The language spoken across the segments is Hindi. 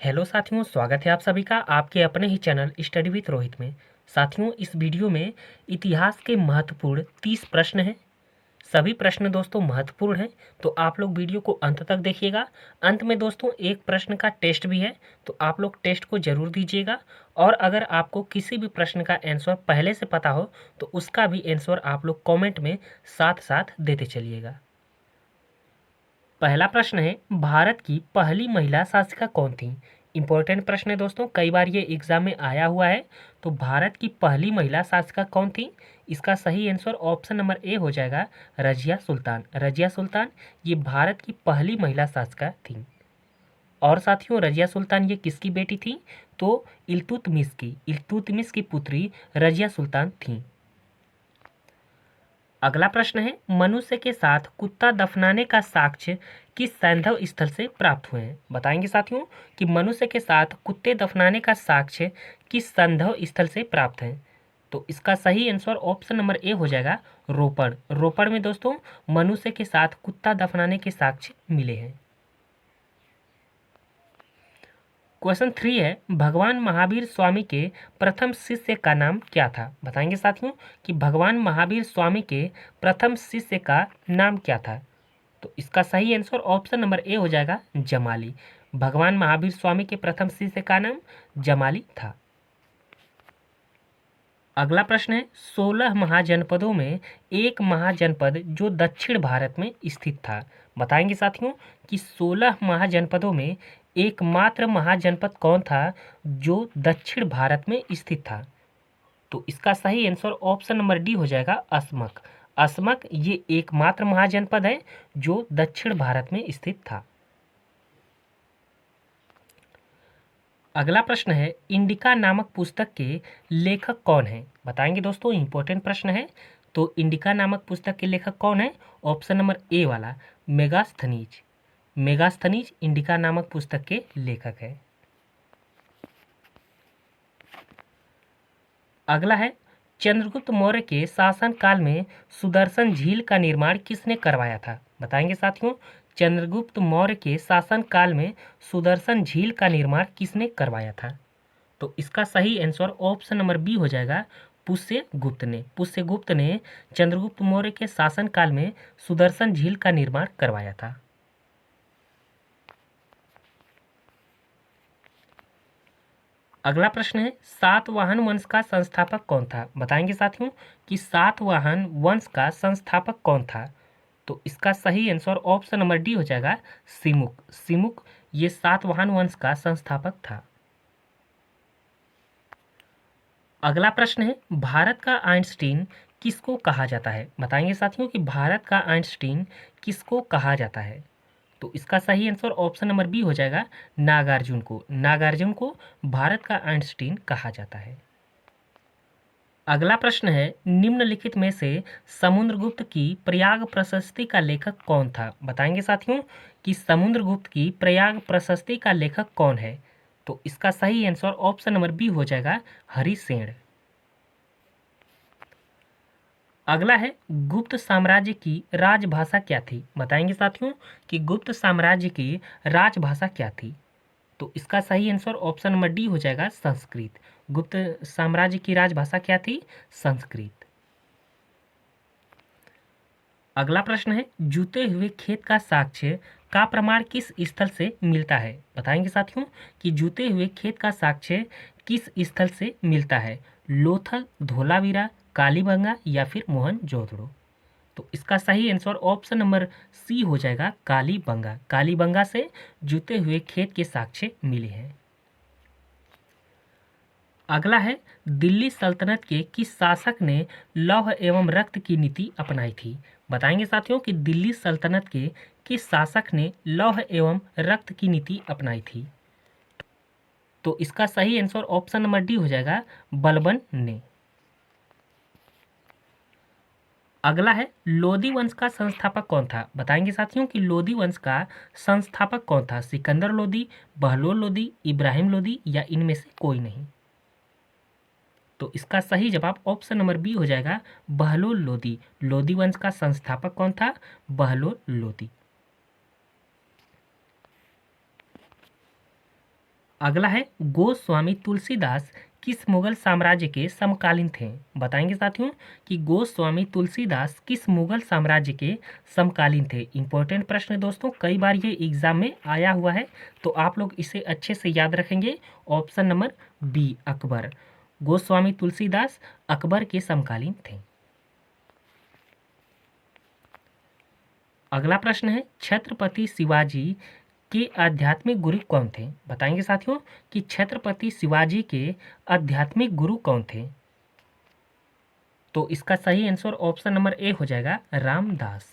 हेलो साथियों, स्वागत है आप सभी का आपके अपने ही चैनल स्टडी विथ रोहित में। साथियों, इस वीडियो में इतिहास के महत्वपूर्ण 30 प्रश्न हैं। सभी प्रश्न दोस्तों महत्वपूर्ण हैं, तो आप लोग वीडियो को अंत तक देखिएगा। अंत में दोस्तों एक प्रश्न का टेस्ट भी है, तो आप लोग टेस्ट को जरूर दीजिएगा। और अगर आपको किसी भी प्रश्न का आंसर पहले से पता हो तो उसका भी आंसर आप लोग कॉमेंट में साथ साथ देते चलिएगा। पहला प्रश्न है, भारत की पहली महिला शासिका कौन थी? इंपॉर्टेंट प्रश्न है दोस्तों, कई बार ये एग्जाम में आया हुआ है। तो भारत की पहली महिला शासिका कौन थी? इसका सही आंसर ऑप्शन नंबर ए हो जाएगा, रजिया सुल्तान। रजिया सुल्तान ये भारत की पहली महिला शासिका थी। और साथियों, रजिया सुल्तान ये किसकी बेटी थी? तो इल्तुतमिश की पुत्री रजिया सुल्तान थी। अगला प्रश्न है, मनुष्य के साथ कुत्ता दफनाने का साक्ष्य किस सैंधव स्थल से प्राप्त हुए हैं? बताएंगे साथियों कि मनुष्य के साथ कुत्ते दफनाने का साक्ष्य किस सैंधव स्थल से प्राप्त है। तो इसका सही आंसर ऑप्शन नंबर ए हो जाएगा, रोपड़। रोपड़ में दोस्तों मनुष्य के साथ कुत्ता दफनाने के साक्ष्य मिले हैं। क्वेश्चन 3 है, भगवान महावीर स्वामी के प्रथम शिष्य का नाम क्या था? बताएंगे साथियों कि भगवान महावीर स्वामी के प्रथम शिष्य का नाम क्या था। तो इसका सही आंसर ऑप्शन नंबर ए हो जाएगा, जमाली। भगवान महावीर स्वामी के प्रथम शिष्य का नाम जमाली था। अगला प्रश्न है, 16 महाजनपदों में एक महाजनपद जो दक्षिण भारत में स्थित था। बताएंगे साथियों कि 16 महाजनपदों में एकमात्र महाजनपद कौन था जो दक्षिण भारत में स्थित था। तो इसका सही आंसर ऑप्शन नंबर डी हो जाएगा, असमक। असमक ये एकमात्र महाजनपद है जो दक्षिण भारत में स्थित था। अगला प्रश्न है, इंडिका नामक पुस्तक के लेखक कौन है? बताएंगे दोस्तों, इंपॉर्टेंट प्रश्न है। तो इंडिका नामक पुस्तक के लेखक कौन है? ऑप्शन नंबर ए वाला, मेगास्थनीज। मेगास्थनीज इंडिका नामक पुस्तक के लेखक है। अगला है, चंद्रगुप्त मौर्य के शासन काल में सुदर्शन झील का निर्माण किसने करवाया था? बताएंगे साथियों, चंद्रगुप्त मौर्य के शासन काल में सुदर्शन झील का निर्माण किसने करवाया था? तो इसका सही आंसर ऑप्शन नंबर बी हो जाएगा, पुष्यगुप्त ने। पुष्यगुप्त ने चंद्रगुप्त मौर्य के शासन काल में सुदर्शन झील का निर्माण करवाया था। अगला प्रश्न है, सातवाहन वंश का संस्थापक कौन था? बताएंगे साथियों कि सातवाहन वंश का संस्थापक कौन था। तो इसका सही आंसर ऑप्शन नंबर डी हो जाएगा, सिमुक। सिमुक ये सातवाहन वंश का संस्थापक था। अगला प्रश्न है, भारत का आइंस्टीन किसको कहा जाता है? बताएंगे साथियों कि भारत का आइंस्टीन किसको कहा जाता है। तो इसका सही आंसर ऑप्शन नंबर बी हो जाएगा, नागार्जुन को। नागार्जुन को भारत का आइंस्टीन कहा जाता है। अगला प्रश्न है, निम्नलिखित में से समुद्रगुप्त की प्रयाग प्रशस्ति का लेखक कौन था? बताएंगे साथियों कि समुद्रगुप्त की प्रयाग प्रशस्ति का लेखक कौन है। तो इसका सही आंसर ऑप्शन नंबर बी हो जाएगा, हरिसेन। अगला है, गुप्त साम्राज्य की राजभाषा क्या थी? बताएंगे साथियों कि गुप्त साम्राज्य की राजभाषा क्या थी। तो इसका सही आंसर ऑप्शन नंबर डी हो जाएगा, संस्कृत। गुप्त साम्राज्य की राजभाषा क्या थी? संस्कृत। अगला प्रश्न है, जूते हुए खेत का साक्ष्य का प्रमाण किस स्थल से मिलता है? बताएंगे साथियों कि जूते हुए खेत का साक्ष्य किस स्थल से मिलता है। लोथल, धोलावीरा, कालीबंगा या फिर मोहनजोदड़ो। तो इसका सही आंसर ऑप्शन नंबर सी हो जाएगा, कालीबंगा। कालीबंगा से जूते हुए खेत के साक्ष्य मिले हैं। अगला है, दिल्ली सल्तनत के किस शासक ने लौह एवं रक्त की नीति अपनाई थी? बताएंगे साथियों कि दिल्ली सल्तनत के किस शासक ने लौह एवं रक्त की नीति अपनाई थी। तो इसका सही आंसर ऑप्शन नंबर डी हो जाएगा, बलबन ने। अगला है, लोदी वंश का संस्थापक कौन था? बताएंगे साथियों कि लोदी वंश का संस्थापक कौन था। सिकंदर लोदी, बहलोल लोदी, इब्राहिम लोदी या इनमें से कोई नहीं। तो इसका सही जवाब ऑप्शन नंबर बी हो जाएगा, बहलोल लोदी। लोदी वंश का संस्थापक कौन था? बहलोल लोदी। अगला है गोस्वामी तुलसीदास किस मुगल साम्राज्य के समकालीन थे? बताएंगे साथियों कि गोस्वामी तुलसीदास किस मुगल साम्राज्य के समकालीन थे। इंपॉर्टेंट प्रश्न है दोस्तों, कई बार ये एग्जाम में आया हुआ है, तो आप लोग इसे अच्छे से याद रखेंगे। Option number B Akbar, Goswami Tulsidas Akbar के समकालीन थे। अगला प्रश्न है छत्रपति शिवाजी के आध्यात्मिक गुरु कौन थे? बताएंगे साथियों कि छत्रपति शिवाजी के आध्यात्मिक गुरु कौन थे? तो इसका सही आंसर ऑप्शन नंबर ए हो जाएगा रामदास।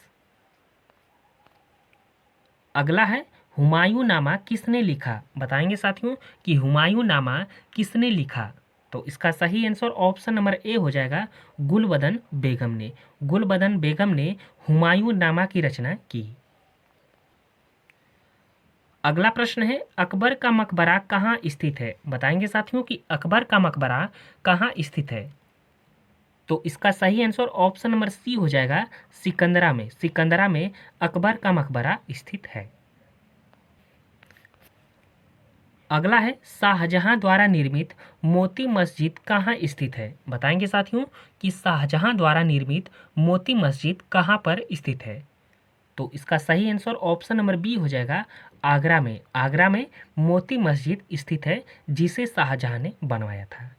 अगला है हुमायूं नामा किसने लिखा? बताएंगे साथियों कि हुमायूं नामा किसने लिखा? तो इसका सही आंसर ऑप्शन नंबर ए हो जाएगा गुलबदन बेगम ने। गुलबदन बेगम ने हुमायूं नामा की रचना की। अगला प्रश्न है अकबर का मकबरा कहाँ स्थित है? बताएंगे साथियों कि अकबर का मकबरा कहाँ स्थित है? तो इसका सही आंसर ऑप्शन नंबर सी हो जाएगा सिकंदरा में। सिकंदरा में अकबर का मकबरा स्थित है। अगला है शाहजहां द्वारा निर्मित मोती मस्जिद कहाँ स्थित है? बताएंगे साथियों कि शाहजहां द्वारा निर्मित मोती मस्जिद कहाँ पर स्थित है? तो इसका सही आंसर ऑप्शन नंबर बी हो जाएगा आगरा में। आगरा में मोती मस्जिद स्थित है जिसे शाहजहां ने बनवाया था।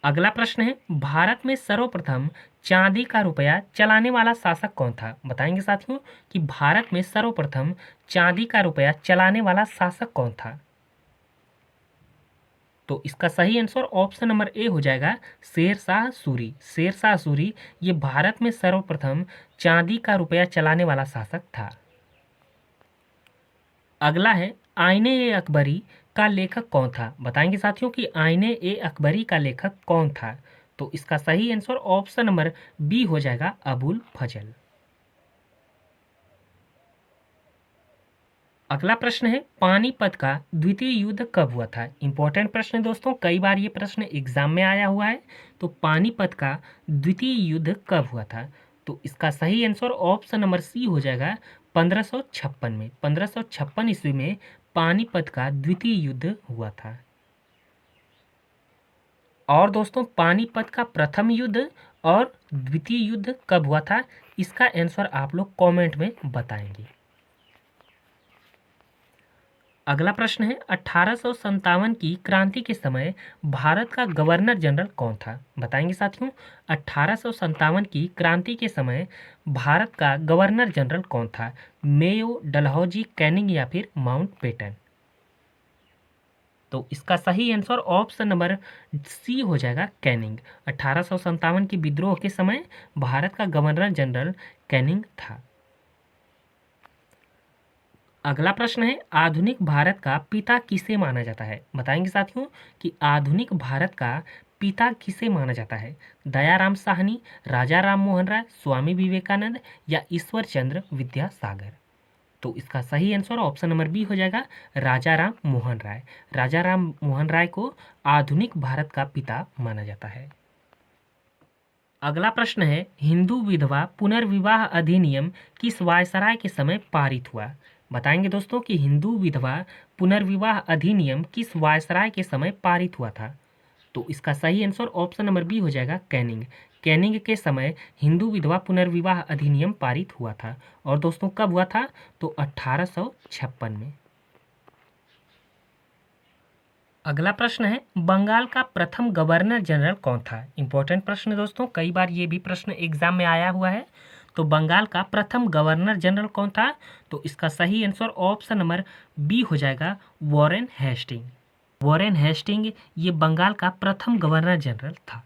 अगला प्रश्न है भारत में सर्वप्रथम चांदी का रुपया चलाने वाला शासक कौन था? बताएंगे साथियों कि भारत में सर्वप्रथम चांदी का रुपया चलाने वाला शासक कौन था? तो इसका सही आंसर ऑप्शन नंबर ए हो जाएगा शेरशाह सूरी। शेरशाह सूरी ये भारत में सर्वप्रथम चांदी का रुपया चलाने वाला शासक था। अगला है आईने ए अकबरी का लेखक कौन था? बताएंगे साथियों कि आईने ए अकबरी का लेखक कौन था? तो इसका सही आंसर ऑप्शन नंबर बी हो जाएगा अबुल फजल। अगला प्रश्न है पानीपत का द्वितीय युद्ध कब हुआ था? इंपॉर्टेंट प्रश्न है दोस्तों, कई बार ये प्रश्न एग्जाम में आया हुआ है। तो पानीपत का द्वितीय युद्ध कब हुआ था? तो इसका सही आंसर ऑप्शन नंबर सी हो जाएगा 1556 में। 1556 ईस्वी में पानीपत का द्वितीय युद्ध हुआ था। और दोस्तों पानीपत का प्रथम युद्ध और द्वितीय युद्ध कब हुआ था, इसका आंसर आप लोग कमेंट में बताएंगे। अगला प्रश्न है 1857 की क्रांति के समय भारत का गवर्नर जनरल कौन था? बताएंगे साथियों 1857 की क्रांति के समय भारत का गवर्नर जनरल कौन था? मेयो, डलहौजी, कैनिंग या फिर माउंटबेटन? तो इसका सही आंसर ऑप्शन नंबर सी हो जाएगा कैनिंग। 1857 के विद्रोह के समय भारत का गवर्नर जनरल कैनिंग था। अगला प्रश्न है आधुनिक भारत का पिता किसे माना जाता है? बताएंगे साथियों कि आधुनिक भारत का पिता किसे माना जाता है? दयाराम साहनी, राजा राम मोहन राय, स्वामी विवेकानंद या ईश्वर चंद्र विद्यासागर? तो इसका सही आंसर ऑप्शन नंबर बी हो जाएगा राजा राम मोहन राय। राजा राम मोहन राय को आधुनिक भारत का पिता माना जाता है। अगला प्रश्न है हिंदू विधवा पुनर्विवाह अधिनियम किस वायसराय के समय पारित हुआ? बताएंगे दोस्तों कि हिंदू विधवा पुनर्विवाह अधिनियम किस वायसराय के समय पारित हुआ था? तो इसका सही आंसर ऑप्शन नंबर बी हो जाएगा कैनिंग। कैनिंग के समय हिंदू विधवा पुनर्विवाह अधिनियम पारित हुआ था। और दोस्तों कब हुआ था? तो 1856 में। अगला प्रश्न है बंगाल का प्रथम गवर्नर जनरल कौन था? इंपॉर्टेंट प्रश्न है दोस्तों, कई बार ये भी प्रश्न एग्जाम में आया हुआ है। तो बंगाल का प्रथम गवर्नर जनरल कौन था? तो इसका सही आंसर ऑप्शन नंबर बी हो जाएगा वॉरेन हेस्टिंग। वॉरेन हेस्टिंग ये बंगाल का प्रथम गवर्नर जनरल था।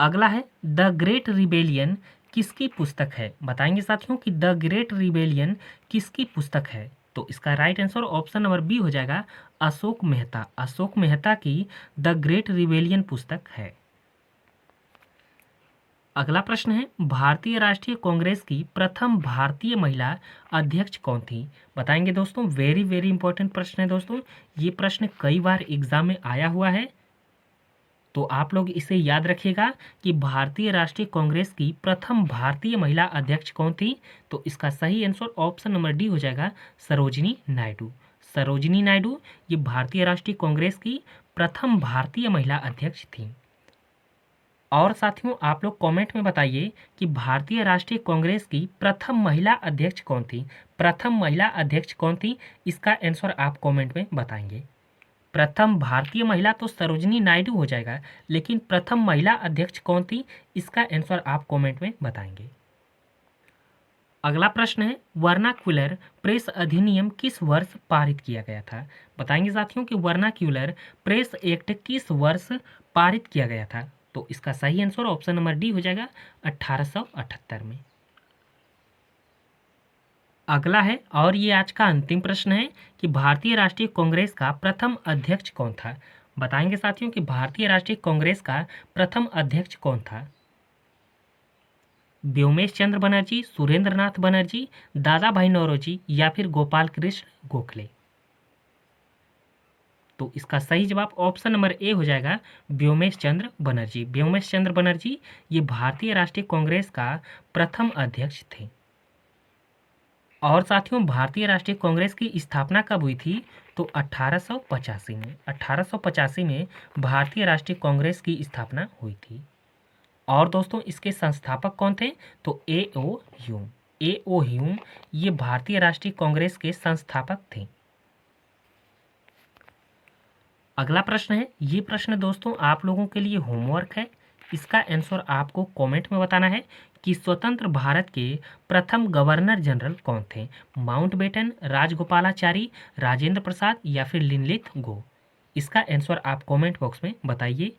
अगला है द ग्रेट रिबेलियन किसकी पुस्तक है? बताएंगे साथियों कि द ग्रेट रिबेलियन किसकी पुस्तक है? तो इसका right answer option number B हो जाएगा अशोक मेहता। अशोक मेहता की द ग्रेट रिबेलियन पुस्तक है। अगला प्रश्न है भारतीय राष्ट्रीय कांग्रेस की प्रथम भारतीय महिला अध्यक्ष कौन थी? बताएंगे दोस्तों, वेरी वेरी इंपॉर्टेंट प्रश्न है दोस्तों, ये प्रश्न कई बार एग्जाम में आया हुआ है। तो आप लोग इसे याद रखिएगा कि भारतीय राष्ट्रीय कांग्रेस की प्रथम भारतीय महिला अध्यक्ष कौन थी। तो इसका सही आंसर ऑप्शन नंबर डी हो जाएगा, सरोजिनी नायडू। सरोजिनी नायडू ये भारतीय राष्ट्रीय कांग्रेस की प्रथम भारतीय महिला अध्यक्ष थी। और साथियों आप लोग कमेंट में बताइए कि भारतीय राष्ट्रीय कांग्रेस की प्रथम महिला अध्यक्ष कौन थी। प्रथम महिला अध्यक्ष कौन थी, इसका आंसर आप कमेंट में बताएंगे। प्रथम भारतीय महिला तो सरोजिनी नायडू हो जाएगा, लेकिन प्रथम महिला अध्यक्ष कौन थी, इसका आंसर आप कमेंट में बताएंगे। अगला प्रश्न है, वर्नाक्युलर प्रेस अधिनियम किस वर्ष पारित किया गया था। बताएंगे साथियों कि वर्नाक्युलर प्रेस एक्ट किस वर्ष पारित किया गया था। तो इसका सही आंसर ऑप्शन नंबर डी हो जाएगा, 1878 में। अगला है, और ये आज का अंतिम प्रश्न है कि भारतीय राष्ट्रीय कांग्रेस का प्रथम अध्यक्ष कौन था। बताएंगे साथियों कि भारतीय राष्ट्रीय कांग्रेस का प्रथम अध्यक्ष कौन था। व्योमेश चंद्र बनर्जी, सुरेंद्र नाथ बनर्जी, दादा भाई नौरोजी या फिर गोपाल कृष्ण गोखले। तो इसका सही जवाब ऑप्शन नंबर ए हो जाएगा, व्योमेश चंद्र बनर्जी। व्योमेश चंद्र बनर्जी ये भारतीय राष्ट्रीय कांग्रेस का प्रथम अध्यक्ष थे। और साथियों भारतीय राष्ट्रीय कांग्रेस की स्थापना कब हुई थी। तो 1885 में। 1885 में भारतीय राष्ट्रीय कांग्रेस की स्थापना हुई थी। और दोस्तों इसके संस्थापक कौन थे। तो ए.ओ. ह्यूम। ए.ओ. ह्यूम ये भारतीय राष्ट्रीय कांग्रेस के संस्थापक थे। अगला प्रश्न है, ये प्रश्न दोस्तों आप लोगों के लिए होमवर्क है। इसका आंसर आपको कमेंट में बताना है कि स्वतंत्र भारत के प्रथम गवर्नर जनरल कौन थे। माउंटबेटन, राजगोपालाचारी, राजेंद्र प्रसाद या फिर लिनलिथ गो। इसका आंसर आप कमेंट बॉक्स में बताइए।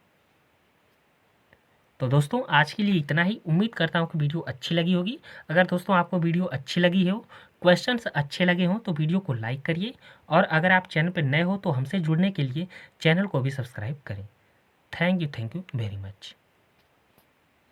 तो दोस्तों आज के लिए इतना ही। उम्मीद करता हूँ कि वीडियो अच्छी लगी होगी। अगर दोस्तों आपको वीडियो अच्छी लगी हो, क्वेश्चंस अच्छे लगे हों तो वीडियो को लाइक करिए। और अगर आप चैनल पर नए हो तो हमसे जुड़ने के लिए चैनल को भी सब्सक्राइब करें। Thank you very much.